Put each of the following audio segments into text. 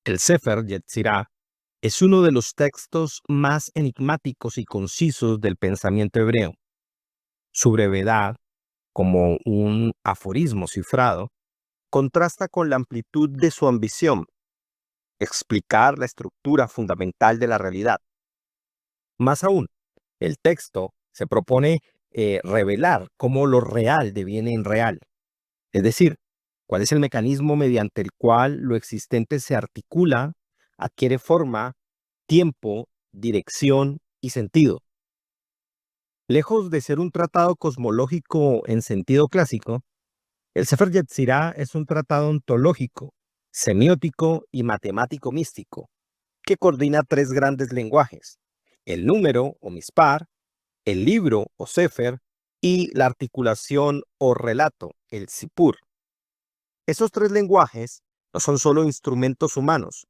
El Sefer Yetzirah es uno de los textos más enigmáticos y concisos del pensamiento hebreo. Su brevedad, como un aforismo cifrado, contrasta con la amplitud de su ambición, explicar la estructura fundamental de la realidad. Más aún, el texto se propone revelar cómo lo real deviene en real, es decir, cuál es el mecanismo mediante el cual lo existente se articula, adquiere forma, tiempo, dirección y sentido. Lejos de ser un tratado cosmológico en sentido clásico, el Sefer Yetzirah es un tratado ontológico, semiótico y matemático místico, que coordina tres grandes lenguajes: el número o mispar, el libro o sefer y la articulación o relato, el sipur. Esos tres lenguajes no son solo instrumentos humanos,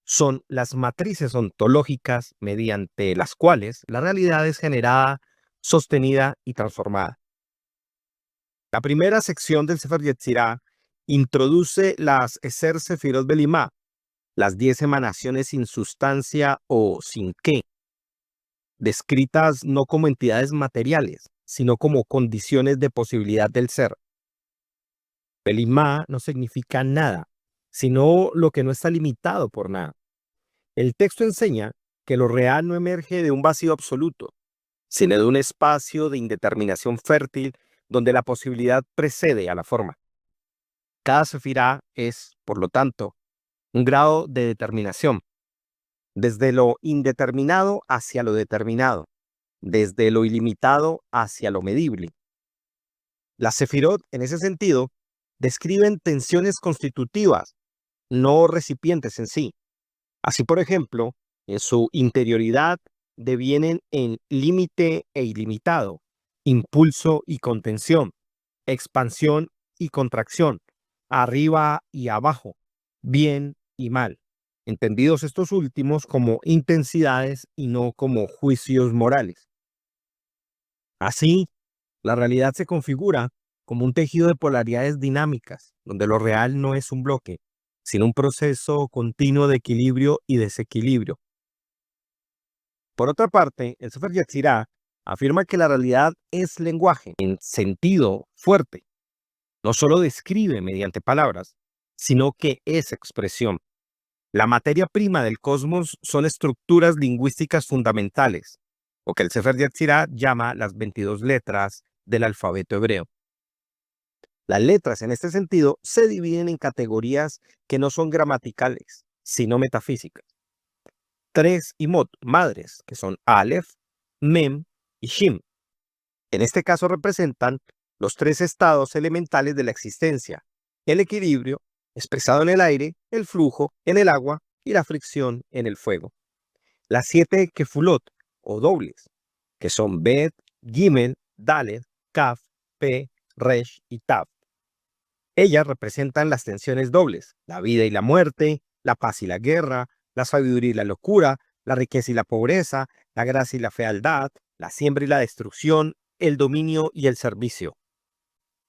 son las matrices ontológicas mediante las cuales la realidad es generada, sostenida y transformada. La primera sección del Sefer Yetzirah introduce las Eser Sefirot Belimá, las 10 emanaciones sin sustancia o sin qué, descritas no como entidades materiales, sino como condiciones de posibilidad del ser. Belimá no significa nada, sino lo que no está limitado por nada. El texto enseña que lo real no emerge de un vacío absoluto, sino de un espacio de indeterminación fértil donde la posibilidad precede a la forma. Cada sefirá es, por lo tanto, un grado de determinación, desde lo indeterminado hacia lo determinado, desde lo ilimitado hacia lo medible. Las sefirot, en ese sentido, describen tensiones constitutivas, no recipientes en sí. Así, por ejemplo, en su interioridad devienen en límite e ilimitado, impulso y contención, expansión y contracción, arriba y abajo, bien y mal, entendidos estos últimos como intensidades y no como juicios morales. Así, la realidad se configura como un tejido de polaridades dinámicas, donde lo real no es un bloque, sino un proceso continuo de equilibrio y desequilibrio. Por otra parte, el Sefer Yetzirah afirma que la realidad es lenguaje, en sentido fuerte. No solo describe mediante palabras, sino que es expresión. La materia prima del cosmos son estructuras lingüísticas fundamentales, o que el Sefer Yetzirah llama las 22 letras del alfabeto hebreo. Las letras, en este sentido, se dividen en categorías que no son gramaticales, sino metafísicas. Tres imot, madres, que son Aleph, Mem y Shin. En este caso representan los tres estados elementales de la existencia: el equilibrio, expresado en el aire, el flujo en el agua y la fricción en el fuego. Las 7 kefulot, o dobles, que son Bet, Gimel, Dalet, Kaf, Pe, Resh y Tav. Ellas representan las tensiones dobles: la vida y la muerte, la paz y la guerra, la sabiduría y la locura, la riqueza y la pobreza, la gracia y la fealdad, la siembra y la destrucción, el dominio y el servicio.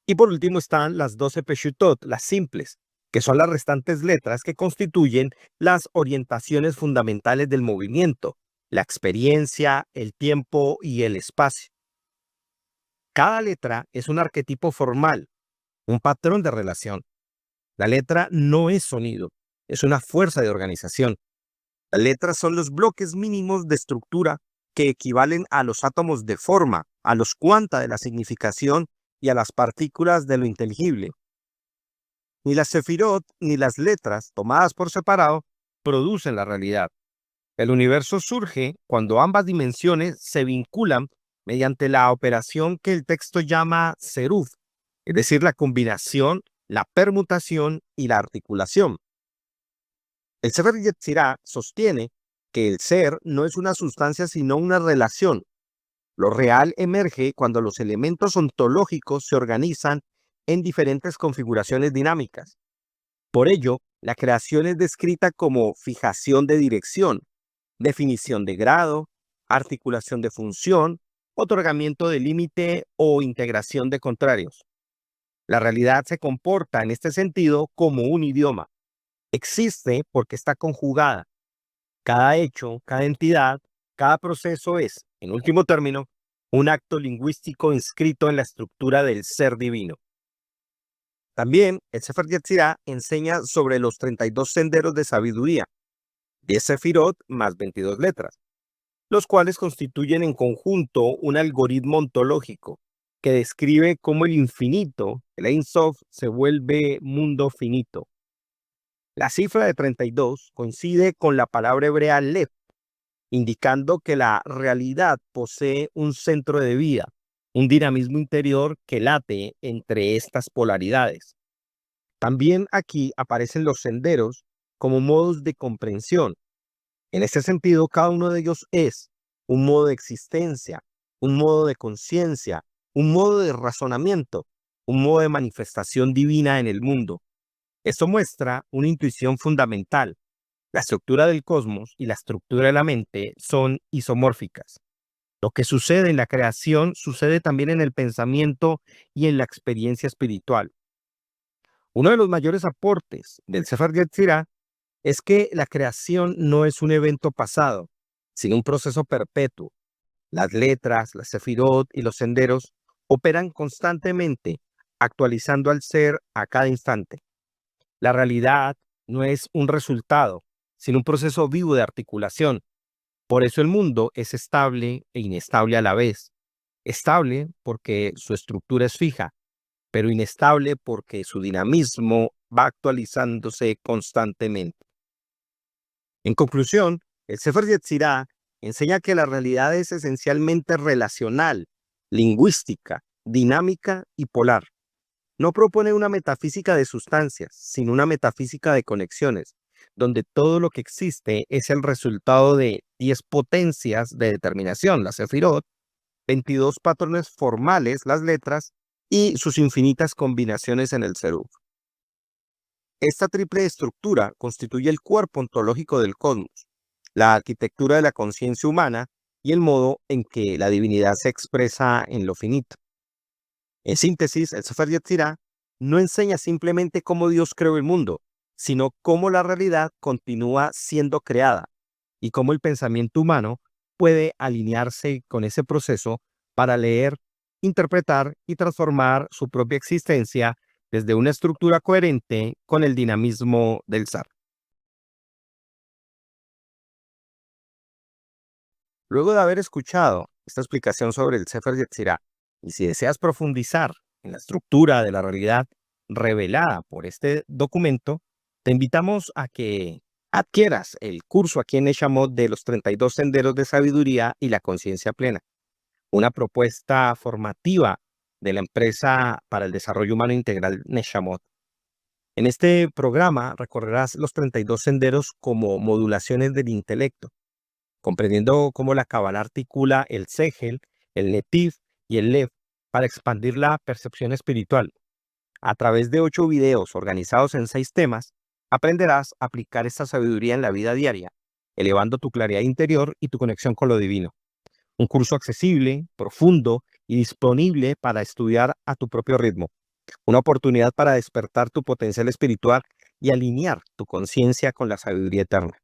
Y por último están las 12 Peshutot, las simples, que son las restantes letras que constituyen las orientaciones fundamentales del movimiento, la experiencia, el tiempo y el espacio. Cada letra es un arquetipo formal, un patrón de relación. La letra no es sonido, es una fuerza de organización. Las letras son los bloques mínimos de estructura que equivalen a los átomos de forma, a los cuanta de la significación y a las partículas de lo inteligible. Ni las sefirot ni las letras, tomadas por separado, producen la realidad. El universo surge cuando ambas dimensiones se vinculan mediante la operación que el texto llama seruf, es decir, la combinación, la permutación y la articulación. El Sefer Yetzirah sostiene que el ser no es una sustancia sino una relación. Lo real emerge cuando los elementos ontológicos se organizan en diferentes configuraciones dinámicas. Por ello, la creación es descrita como fijación de dirección, definición de grado, articulación de función, otorgamiento de límite o integración de contrarios. La realidad se comporta en este sentido como un idioma. Existe porque está conjugada. Cada hecho, cada entidad, cada proceso es, en último término, un acto lingüístico inscrito en la estructura del ser divino. También el Sefer Yetzirah enseña sobre los 32 senderos de sabiduría, 10 sefirot más 22 letras, los cuales constituyen en conjunto un algoritmo ontológico que describe cómo el infinito, el Ein Sof, se vuelve mundo finito. La cifra de 32 coincide con la palabra hebrea Lev, indicando que la realidad posee un centro de vida, un dinamismo interior que late entre estas polaridades. También aquí aparecen los senderos como modos de comprensión. En este sentido, cada uno de ellos es un modo de existencia, un modo de conciencia, un modo de razonamiento, un modo de manifestación divina en el mundo. Esto muestra una intuición fundamental. La estructura del cosmos y la estructura de la mente son isomórficas. Lo que sucede en la creación sucede también en el pensamiento y en la experiencia espiritual. Uno de los mayores aportes del Sefer Yetzirah es que la creación no es un evento pasado, sino un proceso perpetuo. Las letras, las sefirot y los senderos operan constantemente, actualizando al ser a cada instante. La realidad no es un resultado, sino un proceso vivo de articulación. Por eso el mundo es estable e inestable a la vez. Estable porque su estructura es fija, pero inestable porque su dinamismo va actualizándose constantemente. En conclusión, el Sefer Yetzirah enseña que la realidad es esencialmente relacional, lingüística, dinámica y polar. No propone una metafísica de sustancias, sino una metafísica de conexiones, donde todo lo que existe es el resultado de 10 potencias de determinación, las sefirot, 22 patrones formales, las letras, y sus infinitas combinaciones en el seruf. Esta triple estructura constituye el cuerpo ontológico del cosmos, la arquitectura de la conciencia humana y el modo en que la divinidad se expresa en lo finito. En síntesis, el Sefer Yetzirah no enseña simplemente cómo Dios creó el mundo, sino cómo la realidad continúa siendo creada y cómo el pensamiento humano puede alinearse con ese proceso para leer, interpretar y transformar su propia existencia desde una estructura coherente con el dinamismo del ser. Luego de haber escuchado esta explicación sobre el Sefer Yetzirah, y si deseas profundizar en la estructura de la realidad revelada por este documento, te invitamos a que adquieras el curso aquí en Neshamot de los 32 senderos de sabiduría y la conciencia plena, una propuesta formativa de la empresa para el desarrollo humano integral Neshamot. En este programa recorrerás los 32 senderos como modulaciones del intelecto, comprendiendo cómo la Kabbalah articula el Sehel, el Netiv y el Lev para expandir la percepción espiritual. A través de 8 videos organizados en 6 temas, aprenderás a aplicar esta sabiduría en la vida diaria, elevando tu claridad interior y tu conexión con lo divino. Un curso accesible, profundo y disponible para estudiar a tu propio ritmo. Una oportunidad para despertar tu potencial espiritual y alinear tu conciencia con la sabiduría eterna.